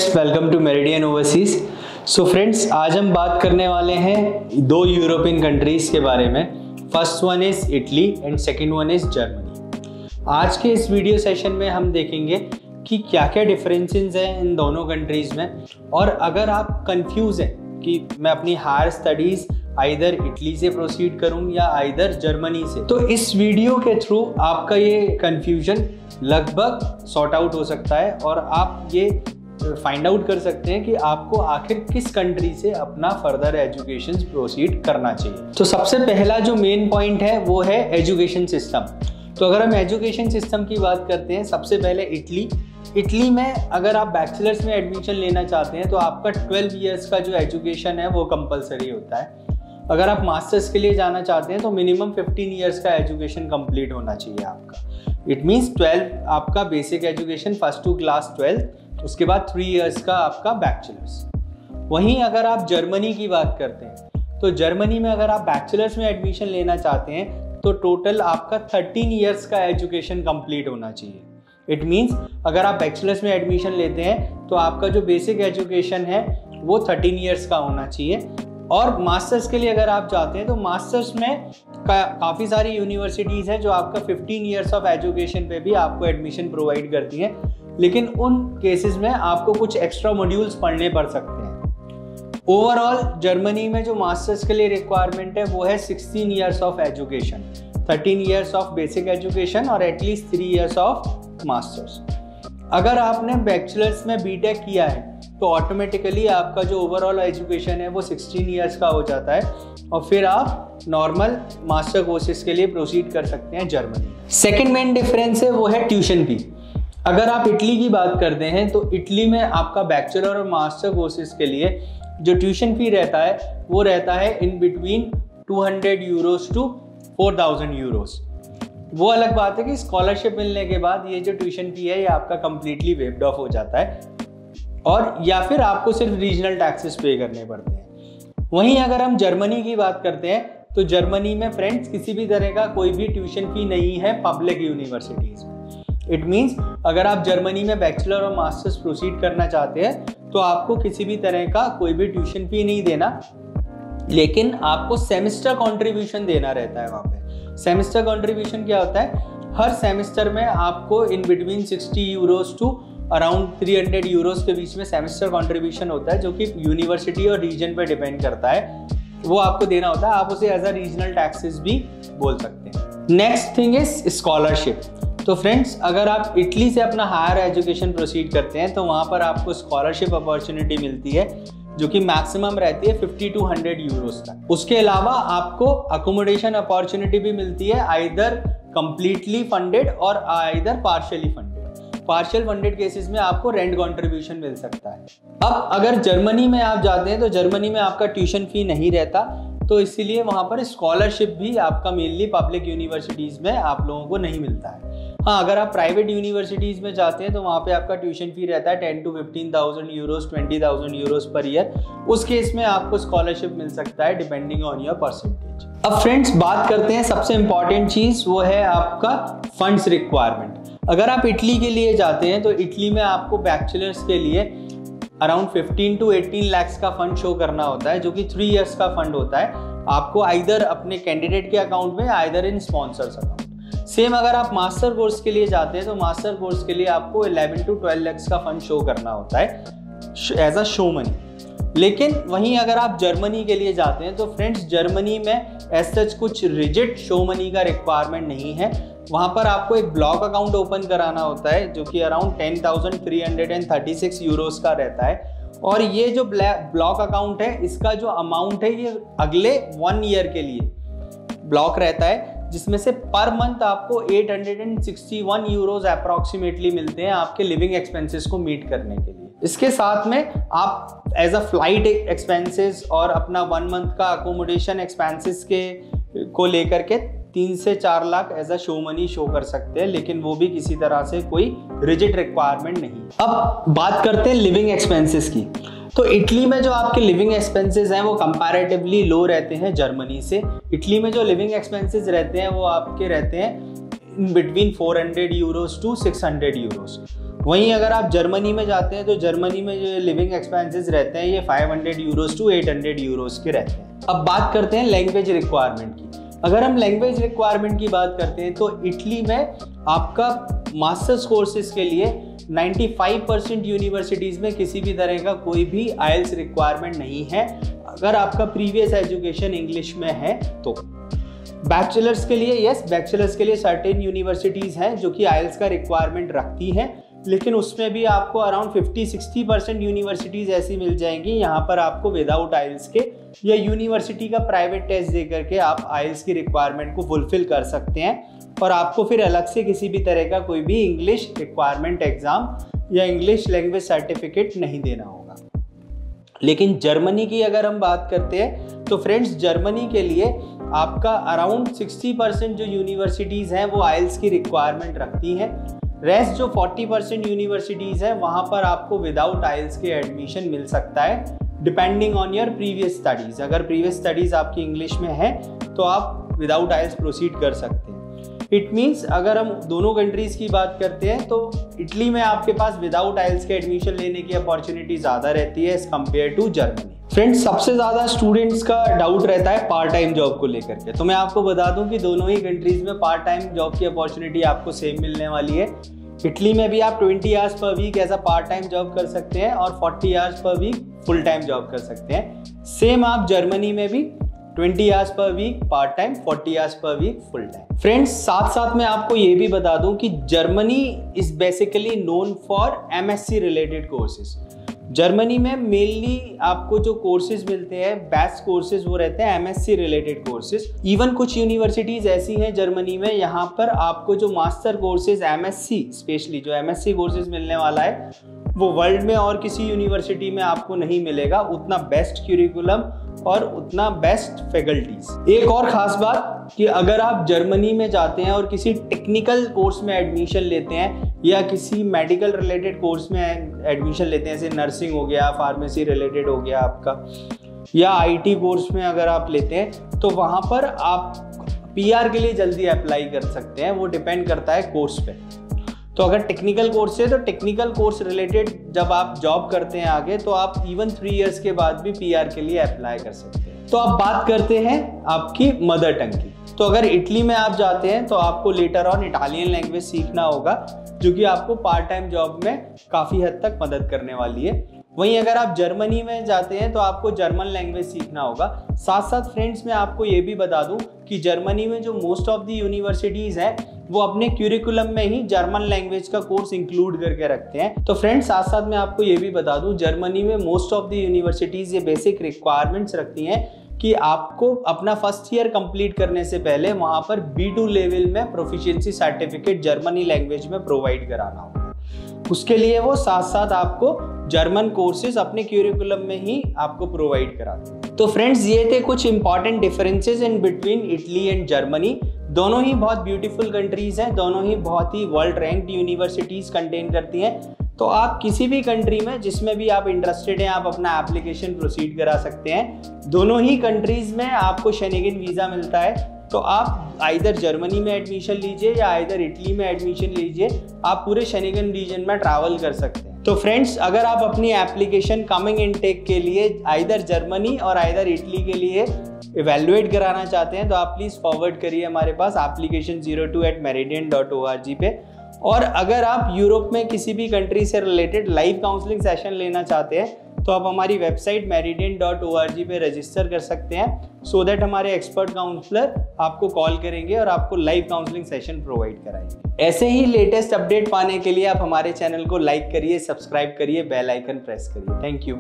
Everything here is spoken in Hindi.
Friends, welcome to Meridian Overseas. So friends, आज हम बात करने वाले हैं दो यूरोपियन कंट्रीज के बारे में। First one is Italy and second one is Germany. आज के इस वीडियो सेशन में हम देखेंगे कि क्या क्या डिफरेंसेस हैं इन दोनों कंट्रीज में, और अगर आप कंफ्यूज हैं कि मैं अपनी हायर स्टडीज आइदर इटली से प्रोसीड करूं या आइदर जर्मनी से, तो इस वीडियो के थ्रू आपका ये कंफ्यूजन लगभग सॉर्ट आउट हो सकता है और आप ये फाइंड आउट कर सकते हैं कि आपको आखिर किस कंट्री से अपना फर्दर एजुकेशन प्रोसीड करना चाहिए। तो सबसे पहला जो मेन पॉइंट है वो है एजुकेशन सिस्टम। तो अगर हम एजुकेशन सिस्टम की बात करते हैं, सबसे पहले इटली में अगर आप बैचलर्स में एडमिशन लेना चाहते हैं तो आपका 12 इयर्स का जो एजुकेशन है वो कंपलसरी होता है। अगर आप मास्टर्स के लिए जाना चाहते हैं तो मिनिमम 15 इयर्स का एजुकेशन कंप्लीट होना चाहिए आपका। इट मीन्स 12 आपका basic education, first to class 12, उसके बाद 3 इयर्स का आपका बैचलर्स। वहीं अगर आप जर्मनी की बात करते हैं तो जर्मनी में अगर आप बैचलर्स में एडमिशन लेना चाहते हैं तो टोटल आपका 13 इयर्स का एजुकेशन कंप्लीट होना चाहिए। इट मीन्स अगर आप बैचलर्स में एडमिशन लेते हैं तो आपका जो बेसिक एजुकेशन है वो 13 इयर्स का होना चाहिए। और मास्टर्स के लिए अगर आप चाहते हैं तो मास्टर्स में काफ़ी सारी यूनिवर्सिटीज़ हैं जो आपका 15 इयर्स ऑफ एजुकेशन पे भी आपको एडमिशन प्रोवाइड करती हैं, लेकिन उन केसेस में आपको कुछ एक्स्ट्रा मॉड्यूल्स पढ़ने पड़ सकते हैं। ओवरऑल जर्मनी में जो मास्टर्स के लिए रिक्वायरमेंट है वो है 16 years of education, 13 years of basic education और एटलीस्ट 3 इयर्स ऑफ मास्टर्स। अगर आपने बैचलर्स में बीटेक किया है तो ऑटोमेटिकली आपका जो ओवरऑल एजुकेशन है वो 16 इयर्स का हो जाता है और फिर आप नॉर्मल मास्टर कोर्सेज के लिए प्रोसीड कर सकते हैं जर्मनी। सेकेंड मेन डिफरेंस है वो है ट्यूशन फी। अगर आप इटली की बात करते हैं तो इटली में आपका बैचलर और मास्टर कोर्सेज के लिए जो ट्यूशन फी रहता है वो रहता है in between 200 euros to 4000 euros. वो अलग बात है कि स्कॉलरशिप मिलने के बाद ये जो ट्यूशन फी है ये आपका कंप्लीटली वेव्ड ऑफ हो जाता है, और या फिर आपको सिर्फ रीजनल टैक्सेस पे करने पड़ते हैं। वहीं अगर हम जर्मनी की बात करते हैं तो जर्मनी में फ्रेंड्स किसी भी तरह का कोई भी ट्यूशन फी नहीं है पब्लिक यूनिवर्सिटीज़ में। इट मीन्स अगर आप जर्मनी में बैचलर और मास्टर्स प्रोसीड करना चाहते हैं तो आपको किसी भी तरह का कोई भी ट्यूशन फी नहीं देना, लेकिन आपको सेमेस्टर कॉन्ट्रीब्यूशन देना रहता है वहाँ पे। सेमेस्टर कॉन्ट्रीब्यूशन क्या होता है? हर सेमेस्टर में आपको in between 60 euros to around 300 euros के बीच में सेमेस्टर कॉन्ट्रीब्यूशन होता है, जो कि यूनिवर्सिटी और रीजन पे डिपेंड करता है, वो आपको देना होता है। आप उसे एज अ रीजनल टैक्सेस भी बोल सकते हैं। Next thing is scholarship. तो फ्रेंड्स, अगर आप इटली से अपना हायर एजुकेशन प्रोसीड करते हैं तो वहाँ पर आपको स्कॉलरशिप अपॉर्चुनिटी मिलती है जो कि मैक्सिमम रहती है 50 to 100 यूरोज तक। उसके अलावा आपको अकोमोडेशन अपॉर्चुनिटी भी मिलती है, आइदर कंप्लीटली फंडेड और either partially funded. Partial funded cases में आपको रेंट कंट्रीब्यूशन मिल सकता है। अब अगर जर्मनी में आप जाते हैं तो जर्मनी में आपका ट्यूशन फी नहीं रहता, तो इसीलिए वहाँ पर स्कॉलरशिप भी आपका मेनली पब्लिक यूनिवर्सिटीज़ में आप लोगों को नहीं मिलता है। हाँ, अगर आप प्राइवेट यूनिवर्सिटीज़ में जाते हैं तो वहाँ पे आपका ट्यूशन फी रहता है 10 to 15,000 euros, 20,000 euros per year. उस केस में आपको स्कॉलरशिप मिल सकता है डिपेंडिंग ऑन योर परसेंटेज। अब फ्रेंड्स, बात करते हैं सबसे इंपॉर्टेंट चीज़, वो है आपका फंड्स रिक्वायरमेंट। अगर आप इटली के लिए जाते हैं तो इटली में आपको बैचलर्स के लिए अराउंड 15 to 18 लाख का फंड शो करना होता है, जो कि 3 इयर्स का फंड होता है आपको आइदर अपने कैंडिडेट के अकाउंट में, either in sponsors account. Same अगर आप मास्टर कोर्स के लिए जाते हैं तो मास्टर कोर्स के लिए आपको 11 to 12 लाख का फंड शो करना होता है एज अ शो मनी। लेकिन वहीं अगर आप जर्मनी के लिए जाते हैं तो फ्रेंड्स, जर्मनी में एज सच कुछ रिजिड शो मनी का रिक्वायरमेंट नहीं है। वहाँ पर आपको एक ब्लॉक अकाउंट ओपन कराना होता है जो कि अराउंड 10,336 यूरोज का रहता है, और ये जो ब्लॉक अकाउंट है इसका जो अमाउंट है ये अगले 1 ईयर के लिए ब्लॉक रहता है, जिसमें से पर मंथ आपको 861 यूरोज अप्रॉक्सीमेटली मिलते हैं आपके लिविंग एक्सपेंसेस को मीट करने के लिए। इसके साथ में आप एज अ फ्लाइट एक्सपेंसेस और अपना 1 मंथ का अकोमोडेशन एक्सपेंसेस को लेकर के 3 से 4 lakh as a show money show कर सकते हैं, लेकिन वो भी किसी तरह से कोई रिजिड रिक्वायरमेंट नहीं। अब बात करते हैं लिविंग एक्सपेंसेस की। तो इटली में जो आपके लिविंग एक्सपेंसेस हैं वो कंपैरेटिवली लो रहते हैं जर्मनी से। इटली में जो लिविंग एक्सपेंसेस रहते हैं वो आपके रहते हैं in between 400 euros to 600 euros. वहीं अगर आप जर्मनी में जाते हैं तो जर्मनी में जो लिविंग एक्सपेंसेस रहते हैं ये 500 यूरोज टू 800 यूरोज के रहते हैं। अब बात करते हैं लैंग्वेज रिक्वायरमेंट की। अगर हम लैंग्वेज रिक्वायरमेंट की बात करते हैं तो इटली में आपका मास्टर्स कोर्सेज के लिए 95% यूनिवर्सिटीज़ में किसी भी तरह का कोई भी आइल्स रिक्वायरमेंट नहीं है, अगर आपका प्रीवियस एजुकेशन इंग्लिश में है तो। बैचलर्स के लिए बैचलर्स के लिए सर्टेन यूनिवर्सिटीज़ हैं जो कि आइल्स का रिक्वायरमेंट रखती हैं, लेकिन उसमें भी आपको अराउंड 50-60% यूनिवर्सिटीज़ ऐसी मिल जाएंगी यहाँ पर आपको विदाउट आइल्स के या यूनिवर्सिटी का प्राइवेट टेस्ट दे करके आप आइल्स की रिक्वायरमेंट को फुलफिल कर सकते हैं और आपको फिर अलग से किसी भी तरह का कोई भी इंग्लिश रिक्वायरमेंट एग्ज़ाम या इंग्लिश लैंग्वेज सर्टिफिकेट नहीं देना होगा। लेकिन जर्मनी की अगर हम बात करते हैं तो फ्रेंड्स जर्मनी के लिए आपका अराउंड 60% जो यूनिवर्सिटीज़ हैं वो आइल्स की रिक्वायरमेंट रखती हैं। रेस्ट जो 40% यूनिवर्सिटीज़ हैं वहाँ पर आपको विदाउट आइल्स के एडमिशन मिल सकता है depending on your previous studies. अगर प्रीवियस स्टडीज़ आपकी इंग्लिश में है तो आप विदाउट आइल्स प्रोसीड कर सकते हैं। इट मीन्स अगर हम दोनों कंट्रीज़ की बात करते हैं तो इटली में आपके पास विदाउट आइल्स के एडमिशन लेने की अपॉर्चुनिटी ज़्यादा रहती है as compare to Germany. Friends सबसे ज़्यादा स्टूडेंट्स का डाउट रहता है पार्ट टाइम जॉब को लेकर के। तो मैं आपको बता दूं कि दोनों ही कंट्रीज़ में पार्ट टाइम जॉब की अपॉर्चुनिटी आपको सेम मिलने वाली है। इटली में भी आप 20 आवर्स पर वीक ऐसा पार्ट टाइम जॉब कर सकते हैं और 40 hours per week full time job कर सकते हैं। सेम आप जर्मनी में भी 20 hours per week part time, 40 hours per week full time. Friends साथ साथ मैं आपको ये भी बता दूं कि Germany is basically known for MSc related courses. Germany में मेनली आपको जो कोर्सेज मिलते हैं बेस्ट कोर्सेज वो रहते हैं MSc रिलेटेड कोर्सेज। इवन कुछ यूनिवर्सिटीज़ ऐसी हैं जर्मनी में यहाँ पर आपको जो मास्टर कोर्सेज MSc स्पेशली जो MSc कोर्सेज मिलने वाला है वो वर्ल्ड में और किसी यूनिवर्सिटी में आपको नहीं मिलेगा उतना बेस्ट क्यूरिकुलम और उतना बेस्ट फैकल्टीज। एक और ख़ास बात कि अगर आप जर्मनी में जाते हैं और किसी टेक्निकल कोर्स में एडमिशन लेते हैं या किसी मेडिकल रिलेटेड कोर्स में एडमिशन लेते हैं, जैसे नर्सिंग हो गया, फार्मेसी रिलेटेड हो गया आपका, या IT कोर्स में अगर आप लेते हैं तो वहाँ पर आप PR के लिए जल्दी अप्लाई कर सकते हैं। वो डिपेंड करता है कोर्स पे। तो अगर टेक्निकल कोर्स है तो टेक्निकल कोर्स रिलेटेड जब आप जॉब करते हैं आगे तो आप इवन 3 इयर्स के बाद भी PR के लिए अप्लाई कर सकते हैं। तो अब बात करते हैं आपकी मदर टंग की। तो अगर इटली में आप जाते हैं तो आपको लेटर ऑन इटालियन लैंग्वेज सीखना होगा जो कि आपको पार्ट टाइम जॉब में काफ़ी हद तक मदद करने वाली है। वहीं अगर आप जर्मनी में जाते हैं तो आपको जर्मन लैंग्वेज सीखना होगा। साथ साथ फ्रेंड्स मैं आपको ये भी बता दूं कि जर्मनी में जो मोस्ट ऑफ द यूनिवर्सिटीज़ हैं वो अपने क्यूरिकुलम में ही जर्मन लैंग्वेज का कोर्स इंक्लूड करके रखते हैं। तो फ्रेंड्स साथ साथ मैं आपको ये भी बता दूं जर्मनी में मोस्ट ऑफ द यूनिवर्सिटीज़ ये बेसिक रिक्वायरमेंट्स रखती हैं कि आपको अपना फर्स्ट ईयर कंप्लीट करने से पहले वहाँ पर B2 लेवल में प्रोफिशिएंसी सर्टिफिकेट जर्मनी लैंग्वेज में प्रोवाइड कराना होगा। उसके लिए वो साथ साथ आपको जर्मन कोर्सेज अपने क्यूरिकुलम में ही आपको प्रोवाइड कराते हैं। तो फ्रेंड्स ये थे कुछ important differences in between Italy and Germany. दोनों ही बहुत ब्यूटीफुल कंट्रीज हैं, दोनों ही बहुत ही वर्ल्ड रैंक्ड यूनिवर्सिटीज़ कंटेन करती हैं। तो आप किसी भी कंट्री में जिसमें भी आप इंटरेस्टेड हैं आप अपना एप्लीकेशन प्रोसीड करा सकते हैं। दोनों ही कंट्रीज़ में आपको शेंगेन वीज़ा मिलता है। तो आप आइदर जर्मनी में एडमिशन लीजिए या आइदर इटली में एडमिशन लीजिए, आप पूरे शेंगेन रीजन में ट्रैवल कर सकते हैं। तो फ्रेंड्स अगर आप अपनी एप्लीकेशन कमिंग इनटेक के लिए आइदर जर्मनी और आइदर इटली के लिए इवेल्युएट कराना चाहते हैं तो आप प्लीज़ फॉरवर्ड करिए हमारे पास application 02@meridian.org पे। और अगर आप यूरोप में किसी भी कंट्री से रिलेटेड लाइव काउंसलिंग सेशन लेना चाहते हैं तो आप हमारी वेबसाइट meridian.org पे रजिस्टर कर सकते हैं सो दैट हमारे एक्सपर्ट काउंसलर आपको कॉल करेंगे और आपको लाइव काउंसलिंग सेशन प्रोवाइड कराएंगे। ऐसे ही लेटेस्ट अपडेट पाने के लिए आप हमारे चैनल को लाइक करिए, सब्सक्राइब करिए, बेल आइकन प्रेस करिए। Thank you.